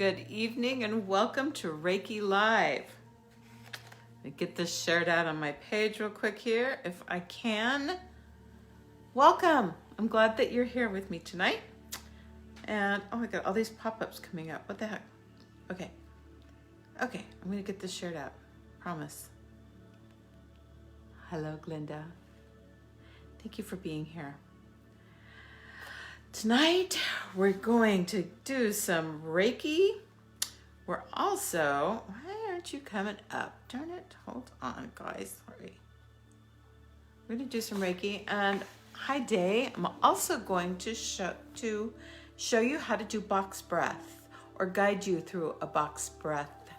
Good evening and welcome to Reiki Live. Let me get this shared out on my page real quick here, if I can. Welcome. I'm glad that you're here with me tonight. And oh my God, all these pop-ups coming up. What the heck? Okay, I'm gonna get this shared out. Promise. Hello, Glinda. Thank you for being here. Tonight, we're going to do some Reiki. We're also, why aren't you coming up? Darn it, hold on, guys, sorry. We're gonna do some Reiki, and hi, Day. I'm also going to show you how to do box breath, or guide you through a box breath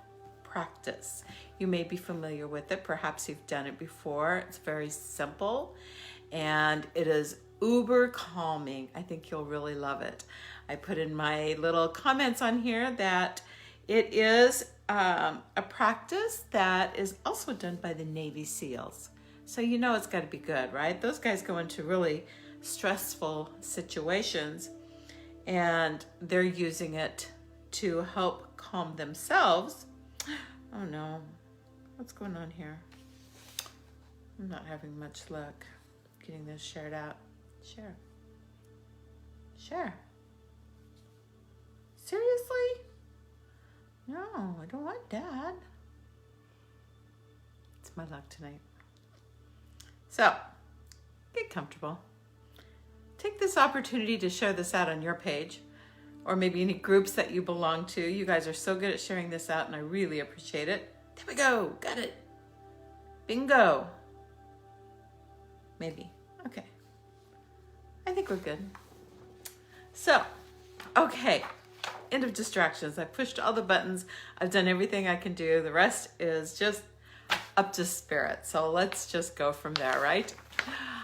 practice. You may be familiar with it, perhaps you've done it before. It's very simple, and it is uber calming. I think you'll really love it. I put in my little comments on here that it is a practice that is also done by the Navy SEALs. So you know it's got to be good, right? Those guys go into really stressful situations and they're using it to help calm themselves. Oh no, what's going on here? I'm not having much luck getting this shared out. Share. Seriously? No, I don't want that. It's my luck tonight. So, get comfortable. Take this opportunity to share this out on your page, or maybe any groups that you belong to. You guys are so good at sharing this out, and I really appreciate it. There we go. Got it. Bingo. Maybe. Okay. I think we're good. So, okay, end of distractions. I pushed all the buttons. I've done everything I can do. The rest is just up to spirit. So let's just go from there, right?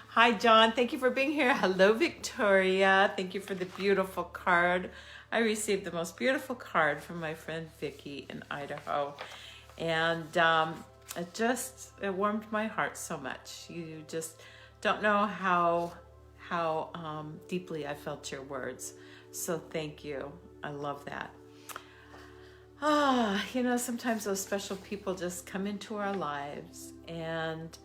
Hi, John. Thank you for being here. Hello, Victoria. Thank you for the beautiful card. I received the most beautiful card from my friend Vicky in Idaho. And it warmed my heart so much. You just don't know how deeply I felt your words. So thank you. I love that. Sometimes those special people just come into our lives and,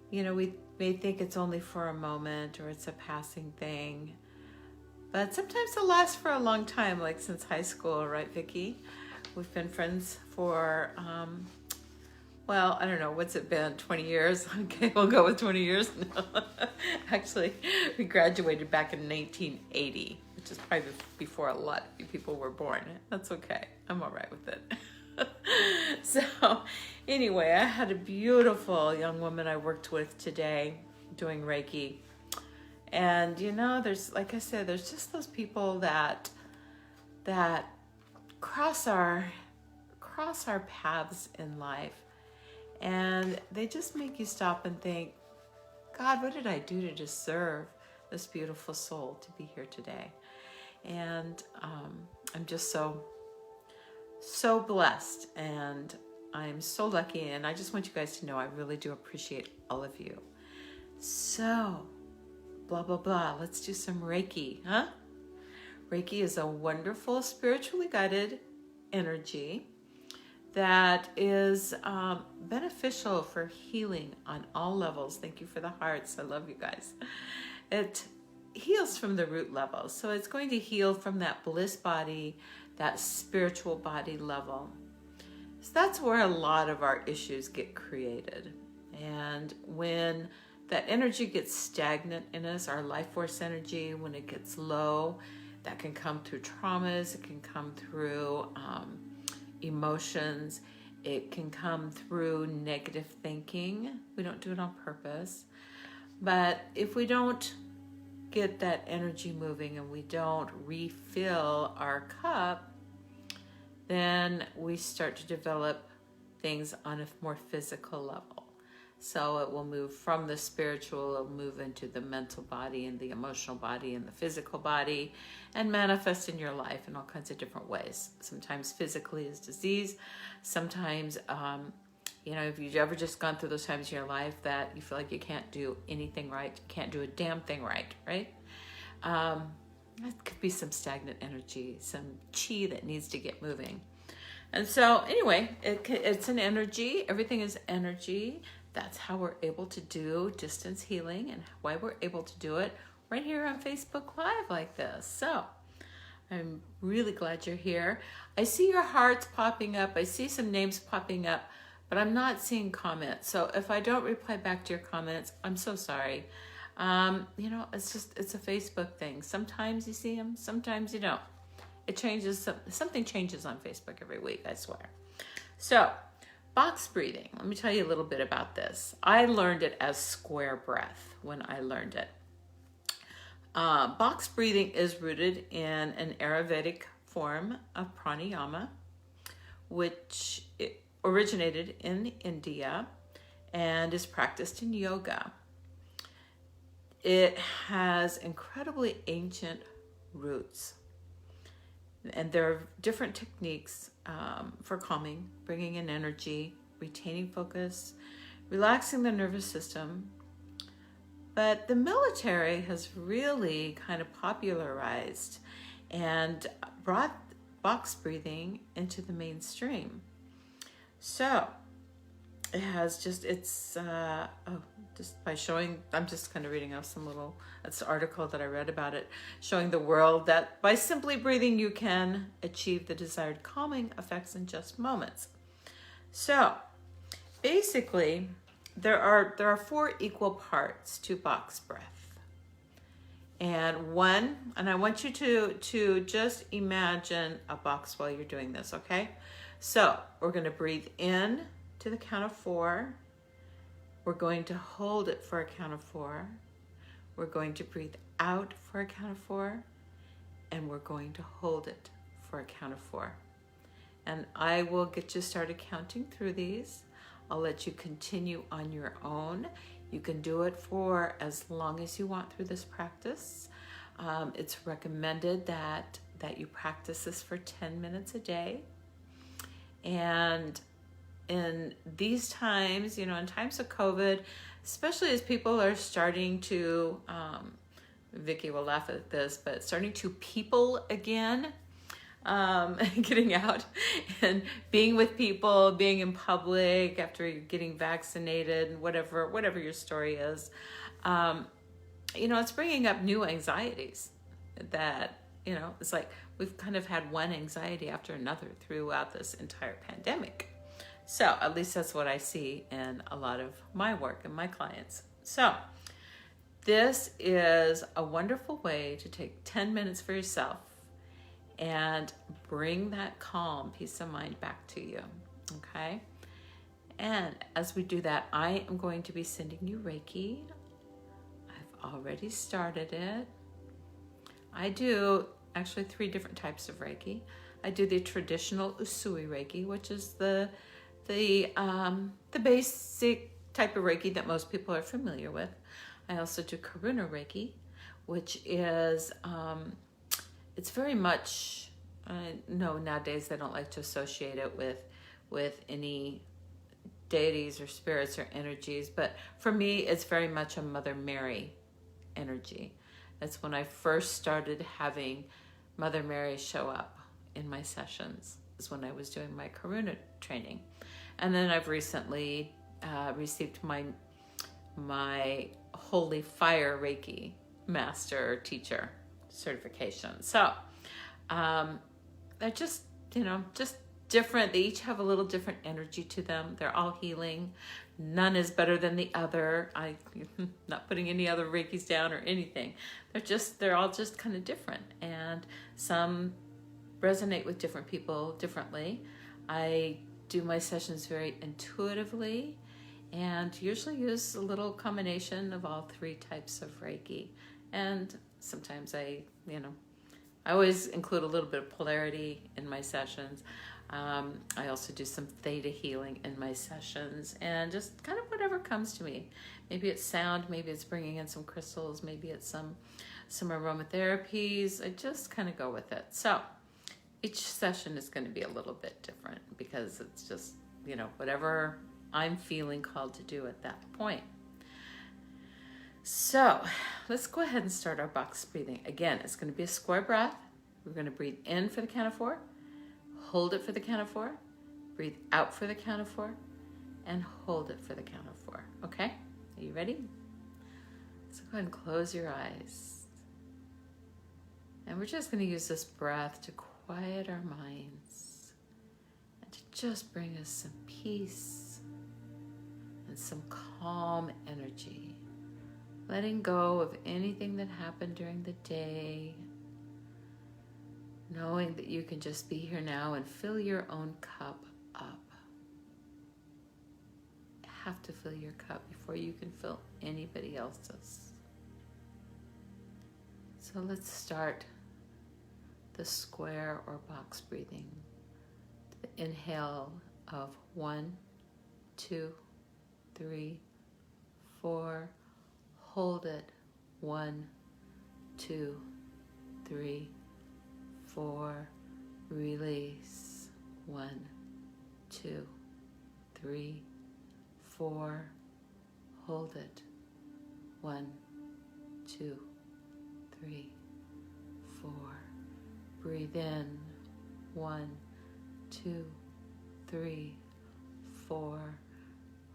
we may think it's only for a moment or it's a passing thing, but sometimes it lasts for a long time, like since high school, right, Vicki? We've been friends for, I don't know, what's it been, 20 years? Okay, we'll go with 20 years. No. Actually, we graduated back in 1980, which is probably before a lot of people were born. That's okay. I'm all right with it. So anyway, I had a beautiful young woman I worked with today doing Reiki. And, there's, like I said, there's just those people that cross our paths in life. And they just make you stop and think, God, what did I do to deserve this beautiful soul to be here today? And I'm just so blessed, and I'm so lucky, and I just want you guys to know I really do appreciate all of you. So, blah, blah, blah, let's do some Reiki, huh? Reiki is a wonderful spiritually guided energy that is beneficial for healing on all levels. Thank you for the hearts. I love you guys. It heals from the root level. So it's going to heal from that bliss body, that spiritual body level. So that's where a lot of our issues get created. And when that energy gets stagnant in us, our life force energy, when it gets low, that can come through traumas, it can come through emotions, it can come through negative thinking. We don't do it on purpose, but if we don't get that energy moving and we don't refill our cup, then we start to develop things on a more physical level. So it will move from the spiritual, it'll move into the mental body and the emotional body and the physical body, and manifest in your life in all kinds of different ways. Sometimes physically as disease, sometimes, if you've ever just gone through those times in your life that you feel like you can't do anything right, you can't do a damn thing right? that could be some stagnant energy, some chi that needs to get moving. And so anyway, it's an energy. Everything is energy. That's how we're able to do distance healing and why we're able to do it right here on Facebook Live like this. So I'm really glad you're here. I see your hearts popping up. I see some names popping up, but I'm not seeing comments. So if I don't reply back to your comments, I'm so sorry. It's a Facebook thing. Sometimes you see them, sometimes you don't. It changes, something changes on Facebook every week, I swear. So, box breathing. Let me tell you a little bit about this. I learned it as square breath when I learned it. Box breathing is rooted in an Ayurvedic form of pranayama, which originated in India and is practiced in yoga. It has incredibly ancient roots. And there are different techniques for calming, bringing in energy, retaining focus, relaxing the nervous system. But the military has really kind of popularized and brought box breathing into the mainstream. So it has just by showing, I'm just kind of reading off that's the article that I read about it, showing the world that by simply breathing, you can achieve the desired calming effects in just moments. So basically, there are 4 equal parts to box breath. And I want you to just imagine a box while you're doing this, okay? So we're going to breathe in to the count of 4. We're going to hold it for a count of 4. We're going to breathe out for a count of 4. And we're going to hold it for a count of 4. And I will get you started counting through these. I'll let you continue on your own. You can do it for as long as you want through this practice. It's recommended that you practice this for 10 minutes a day. And in these times, in times of COVID, especially as people are starting to, Vicky will laugh at this, but starting to people again, getting out and being with people, being in public after you're getting vaccinated and whatever your story is, it's bringing up new anxieties that, it's like we've kind of had one anxiety after another throughout this entire pandemic. So at least that's what I see in a lot of my work and my clients. So this is a wonderful way to take 10 minutes for yourself and bring that calm, peace of mind back to you, okay? And as we do that, I am going to be sending you Reiki. I've already started it. I do actually 3 different types of Reiki. I do the traditional Usui Reiki, which is the basic type of Reiki that most people are familiar with. I also do Karuna Reiki, which is, it's very much, no, nowadays they don't like to associate it with any deities or spirits or energies, but for me, it's very much a Mother Mary energy. That's when I first started having Mother Mary show up in my sessions, is when I was doing my Karuna training. And then I've recently received my Holy Fire Reiki Master Teacher certification. So they're just different. They each have a little different energy to them. They're all healing. None is better than the other. I'm not putting any other Reikis down or anything. They're all just kind of different. And some resonate with different people differently. I do my sessions very intuitively and usually use a little combination of all 3 types of Reiki. And sometimes I always include a little bit of polarity in my sessions. I also do some theta healing in my sessions and just kind of whatever comes to me. Maybe it's sound, maybe it's bringing in some crystals, maybe it's some aromatherapies. I just kind of go with it. So each session is going to be a little bit different because it's just, whatever I'm feeling called to do at that point. So let's go ahead and start our box breathing. Again, it's going to be a square breath. We're going to breathe in for the count of 4, hold it for the count of 4, breathe out for the count of 4, and hold it for the count of 4. Okay? Are you ready? So go ahead and close your eyes. And we're just going to use this breath to quiet our minds and to just bring us some peace and some calm energy. Letting go of anything that happened during the day. Knowing that you can just be here now and fill your own cup up. You have to fill your cup before you can fill anybody else's. So let's start the square or box breathing. The inhale of 1, 2, 3, 4. Hold it. 1, 2, 3, 4. Release. 1, 2, 3, 4. Hold it. 1, 2, 3, 4. Breathe in. 1, 2, 3, 4.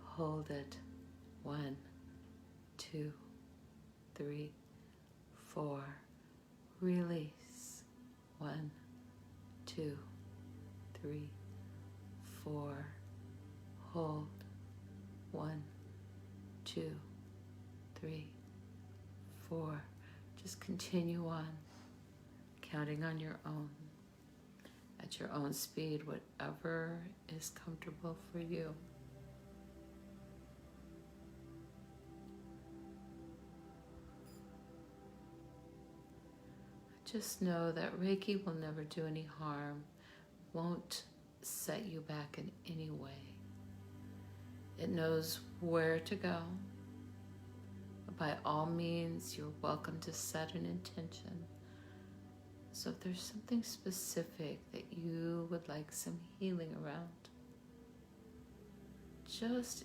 Hold it. 1, 2, 3, 4. Release. 1, 2, 3, 4. Hold. 1, 2, 3, 4. Just continue on, counting on your own, at your own speed, whatever is comfortable for you. Just know that Reiki will never do any harm, won't set you back in any way. It knows where to go. By all means, you're welcome to set an intention. So if there's something specific that you would like some healing around, just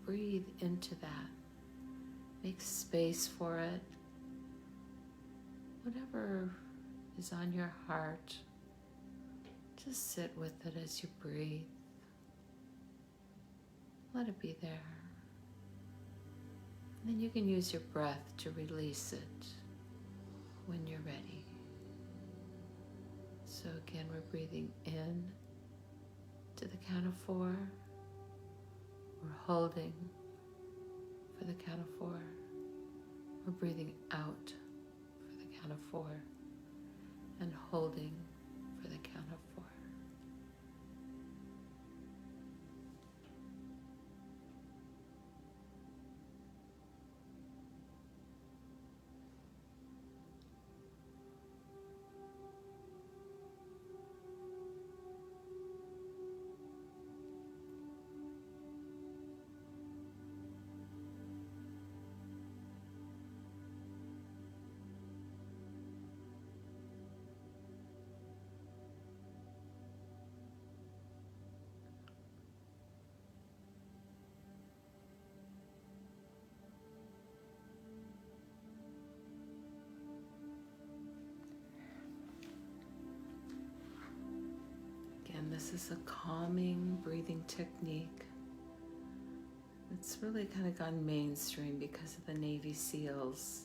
breathe into that. Make space for it. Whatever is on your heart, just sit with it as you breathe. Let it be there. And then you can use your breath to release it when you're ready. So again, we're breathing in to the count of 4. We're holding for the count of 4. We're breathing out for the count of 4. And holding for the count of 4. This is a calming breathing technique. It's really kind of gone mainstream because of the Navy SEALs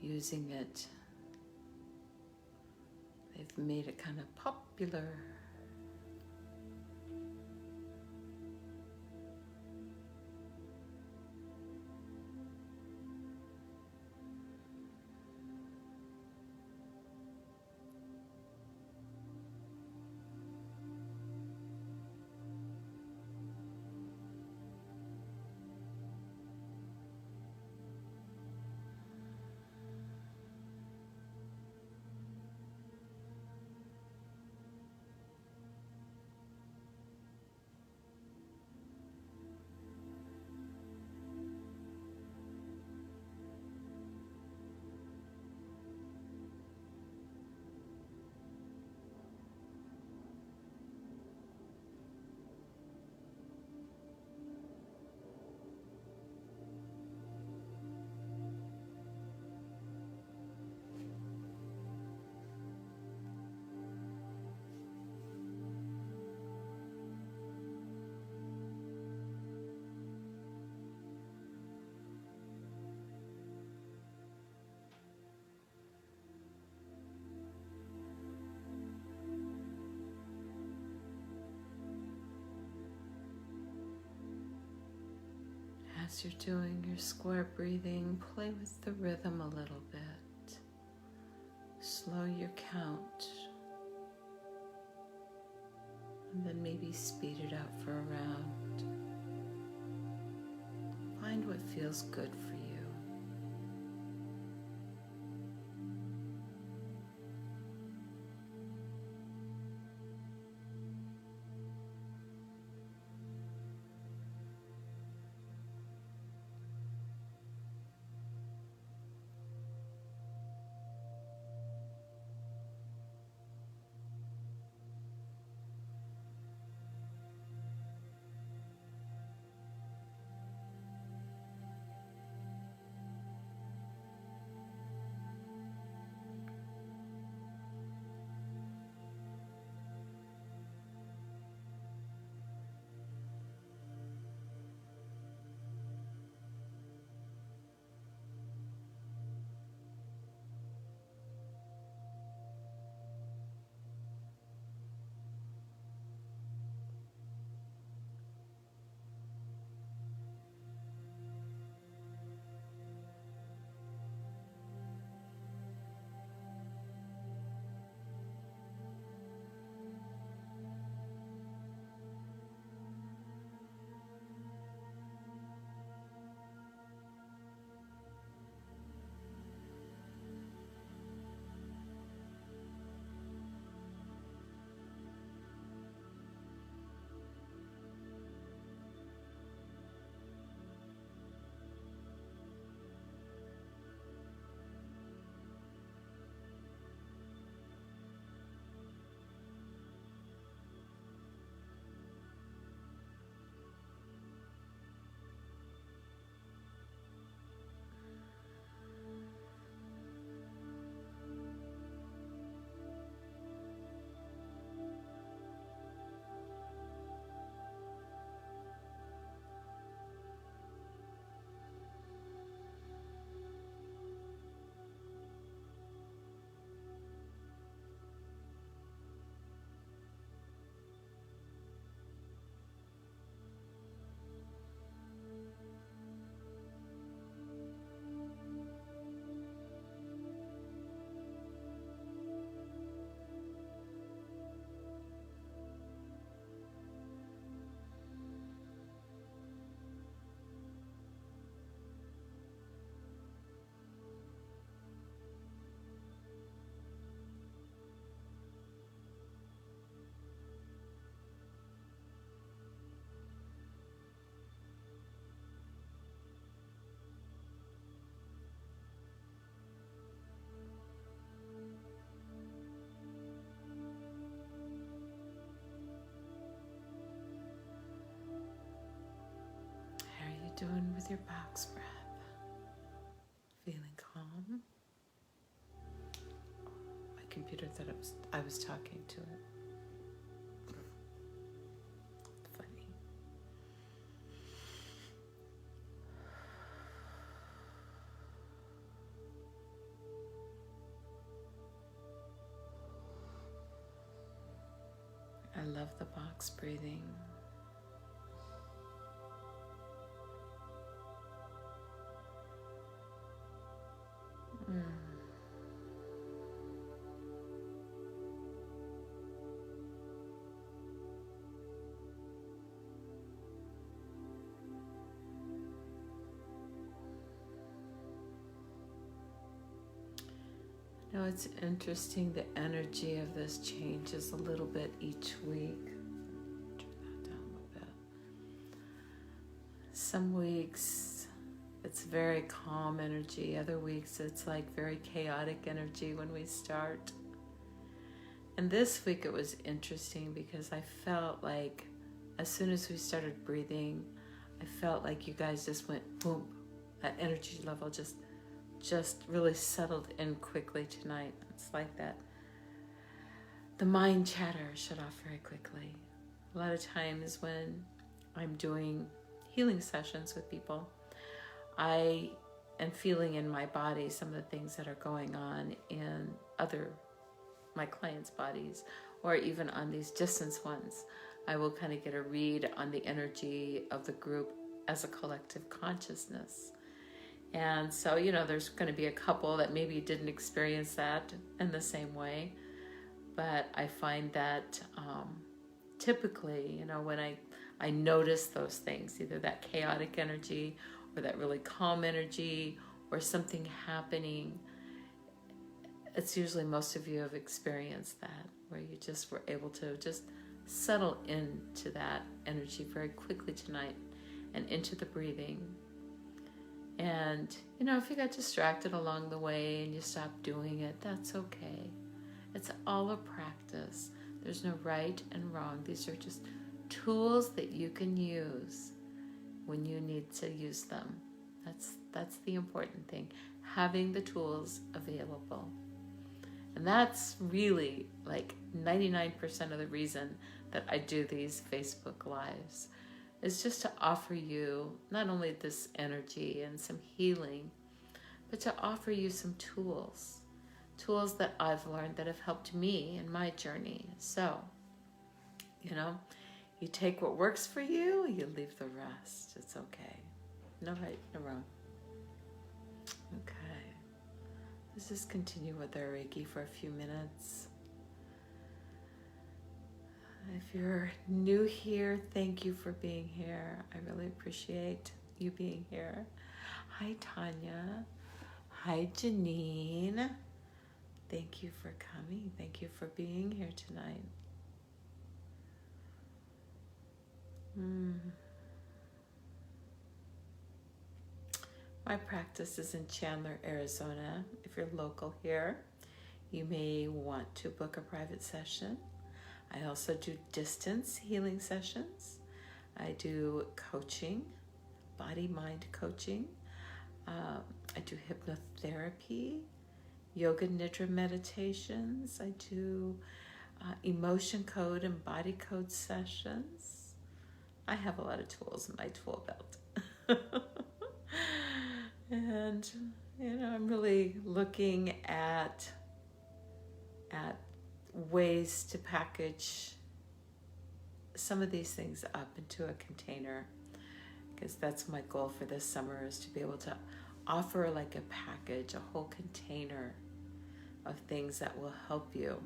using it. They've made it kind of popular. As you're doing your square breathing, play with the rhythm a little bit. Slow your count. And then maybe speed it up for a round. Find what feels good for you. Doing with your box breath. Feeling calm. My computer thought I was talking to it. Funny. I love the box breathing. Now it's interesting, the energy of this changes a little bit each week. Turn that down a little bit. Some weeks it's very calm energy. Other weeks it's like very chaotic energy when we start. And this week it was interesting because I felt like as soon as we started breathing, I felt like you guys just went boom. That energy level just really settled in quickly tonight. It's like that. The mind chatter shut off very quickly. A lot of times when I'm doing healing sessions with people, I am feeling in my body some of the things that are going on in my clients' bodies, or even on these distance ones. I will kind of get a read on the energy of the group as a collective consciousness. And so, there's going to be a couple that maybe didn't experience that in the same way. But I find that typically, when I notice those things, either that chaotic energy or that really calm energy or something happening, it's usually most of you have experienced that, where you just were able to just settle into that energy very quickly tonight and into the breathing. And, if you got distracted along the way and you stopped doing it, that's okay. It's all a practice. There's no right and wrong. These are just tools that you can use when you need to use them. That's the important thing, having the tools available. And that's really like 99% of the reason that I do these Facebook Lives, is just to offer you not only this energy and some healing, but to offer you some tools that I've learned that have helped me in my journey. So, you take what works for you, you leave the rest. It's okay. No right, no wrong. Okay. Let's just continue with our Reiki for a few minutes. If you're new here, thank you for being here. I really appreciate you being here. Hi, Tanya. Hi, Janine. Thank you for coming. Thank you for being here tonight. My practice is in Chandler, Arizona. If you're local here, you may want to book a private session. I also do distance healing sessions. I do coaching, body-mind coaching. I do hypnotherapy, yoga nidra meditations. I do emotion code and body code sessions. I have a lot of tools in my tool belt. And, I'm really looking at ways to package some of these things up into a container, because that's my goal for this summer, is to be able to offer like a package, a whole container of things that will help you.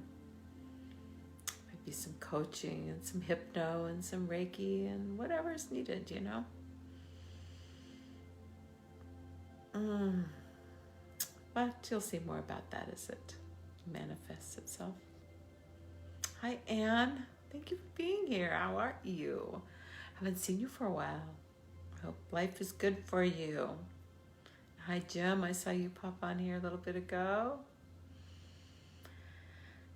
Maybe some coaching and some hypno and some Reiki and whatever's needed, But you'll see more about that as it manifests itself. Hi, Anne. Thank you for being here. How are you? Haven't seen you for a while. I hope life is good for you. Hi, Jim. I saw you pop on here a little bit ago.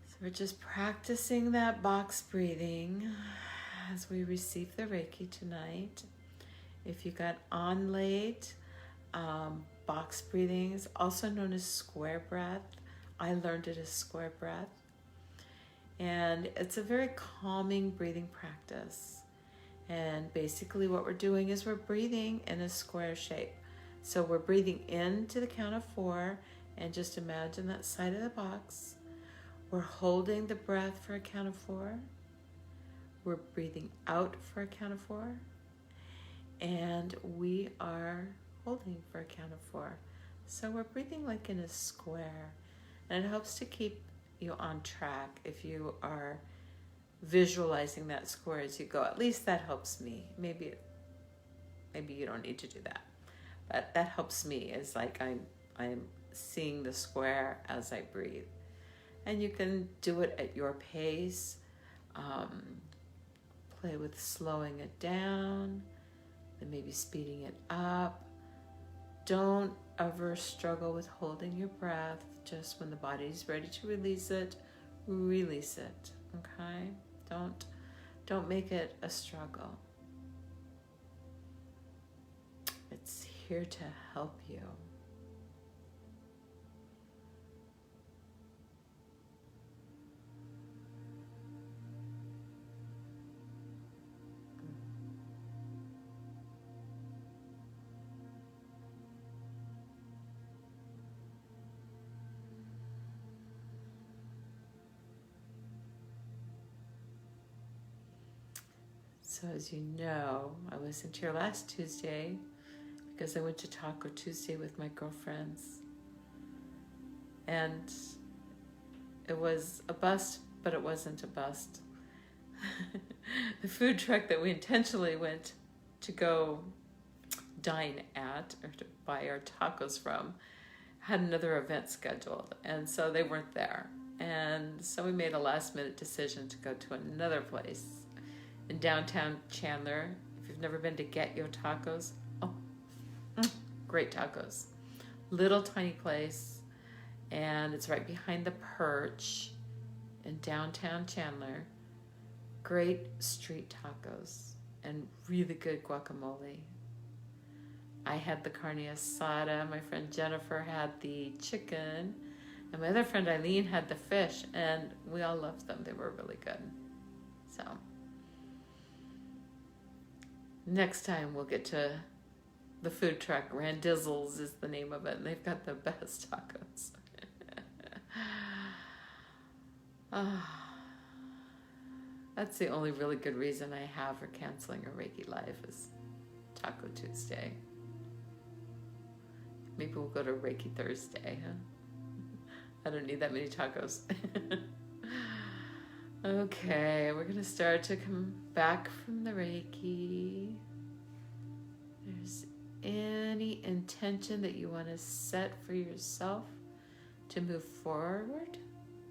So we're just practicing that box breathing as we receive the Reiki tonight. If you got on late, box breathing is also known as square breath. I learned it as square breath. And it's a very calming breathing practice. And basically what we're doing is we're breathing in a square shape. So we're breathing in to the count of 4, and just imagine that side of the box. We're holding the breath for a count of 4. We're breathing out for a count of 4. And we are holding for a count of 4. So we're breathing like in a square. And it helps to keep you on track if you are visualizing that square as you go. At least that helps me. Maybe you don't need to do that, but that helps me. It's like I'm seeing the square as I breathe. And you can do it at your pace. Play with slowing it down, then maybe speeding it up. Don't ever struggle with holding your breath. Just when the body's ready to release it, okay? Don't make it a struggle. It's here to help you. So as you know, I wasn't here last Tuesday because I went to Taco Tuesday with my girlfriends. And it was a bust, but it wasn't a bust. The food truck that we intentionally went to go dine at, or to buy our tacos from, had another event scheduled, and so they weren't there. And so we made a last minute decision to go to another place in downtown Chandler. If you've never been to Get Yo Tacos, great tacos. Little tiny place, and it's right behind the Perch in downtown Chandler. Great street tacos and really good guacamole. I had the carne asada, my friend Jennifer had the chicken, and my other friend Eileen had the fish, and we all loved them. They were really good. So next time we'll get to the food truck. Randizzles is the name of it, and they've got the best tacos. That's the only really good reason I have for canceling a Reiki Live is Taco Tuesday. Maybe we'll go to Reiki Thursday, huh? I don't need that many tacos. Okay, we're going to start to come back from the Reiki. There's any intention that you want to set for yourself to move forward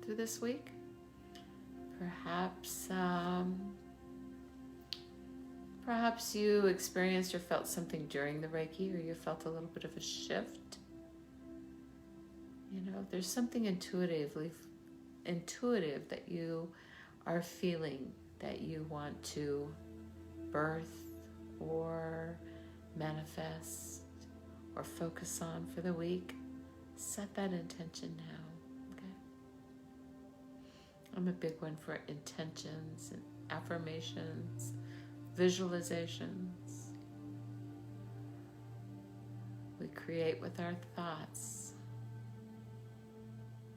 through this week? Perhaps you experienced or felt something during the Reiki, or you felt a little bit of a shift. You know, there's something intuitive that you are feeling that you want to birth or manifest or focus on for the week. Set that intention now, okay? I'm a big one for intentions and affirmations, visualizations. We create with our thoughts.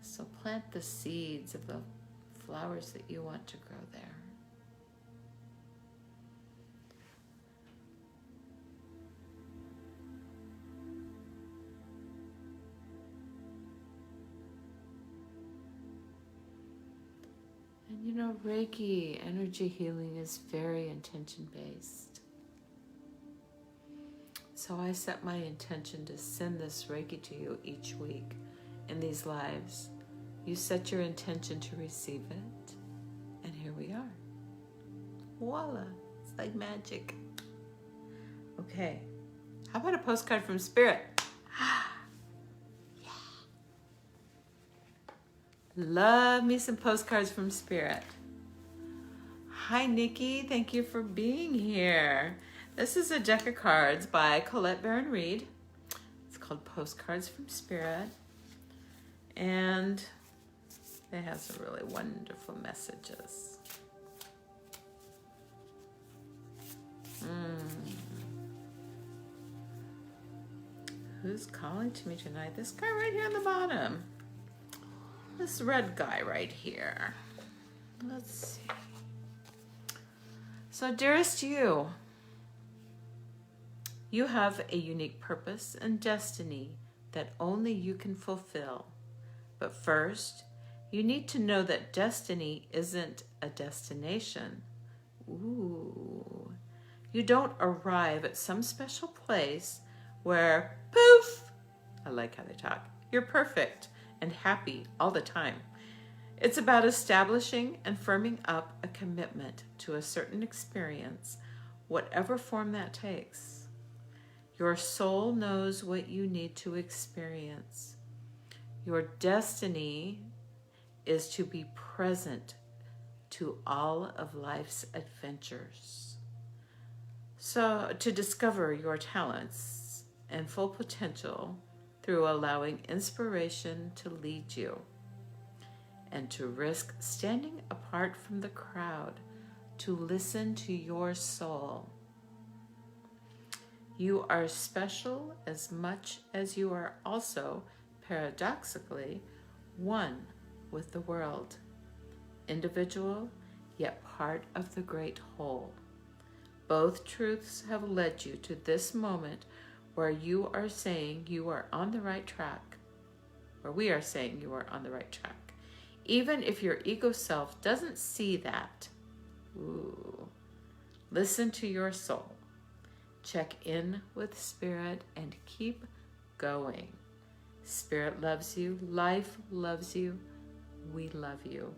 So plant the seeds of the flowers that you want to grow there. And you know, Reiki energy healing is very intention-based. So I set my intention to send this Reiki to you each week in these lives. You set your intention to receive it, and here we are. Voila, it's like magic. Okay, how about a postcard from Spirit? Yeah. Love me some postcards from Spirit. Hi, Nikki, thank you for being here. This is a deck of cards by Colette Baron Reed. It's called Postcards from Spirit, and it has some really wonderful messages. Who's calling to me tonight? This guy right here on the bottom. This red guy right here. Let's see. So, dearest you, you have a unique purpose and destiny that only you can fulfill. But first, you need to know that destiny isn't a destination. Ooh. You don't arrive at some special place where, poof, I like how they talk, you're perfect and happy all the time. It's about establishing and firming up a commitment to a certain experience, whatever form that takes. Your soul knows what you need to experience. Your destiny is to be present to all of life's adventures. So, to discover your talents and full potential through allowing inspiration to lead you, and to risk standing apart from the crowd to listen to your soul. You are special as much as you are also, paradoxically, one with the world, individual, yet part of the great whole. Both truths have led you to this moment where you are saying you are on the right track, where we are saying you are on the right track. Even if your ego self doesn't see that, listen to your soul. Check in with Spirit and keep going. Spirit loves you. Life loves you. We love you.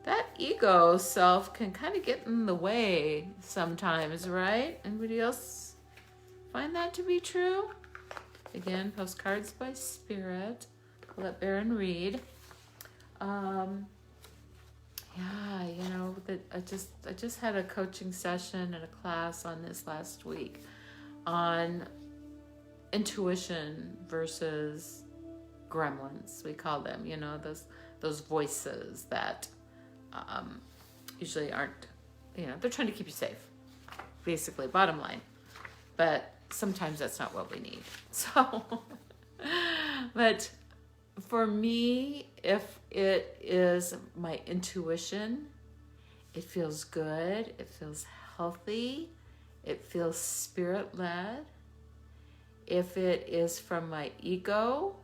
That ego self can kind of get in the way sometimes, right? Anybody else find that to be true? Again, Postcards by Spirit. I'll let Baron read. Yeah, you know, I just had a coaching session and a class on this last week on intuition versus gremlins, we call them, you know, those voices that usually aren't, you know, they're trying to keep you safe, basically, bottom line. But sometimes that's not what we need. So, but for me, if it is my intuition, it feels good, it feels healthy, it feels spirit-led. If it is from my ego,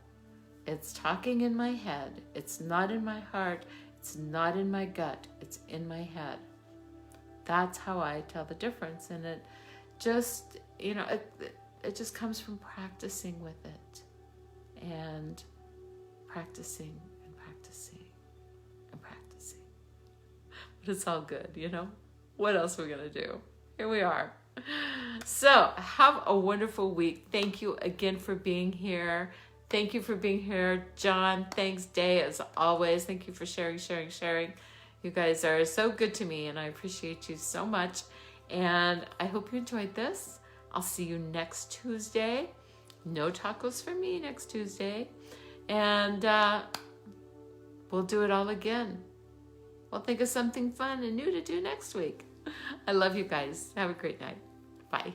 it's talking in my head. It's not in my heart. It's not in my gut. It's in my head. That's how I tell the difference. And it just, you know, it just comes from practicing with it. And practicing and practicing and practicing. But it's all good, you know? What else are we going to do? Here we are. So have a wonderful week. Thank you again for being here. Thank you for being here, John. Thanks, Day, as always. Thank you for sharing. You guys are so good to me, and I appreciate you so much. And I hope you enjoyed this. I'll see you next Tuesday. No tacos for me next Tuesday. And we'll do it all again. We'll think of something fun and new to do next week. I love you guys. Have a great night. Bye.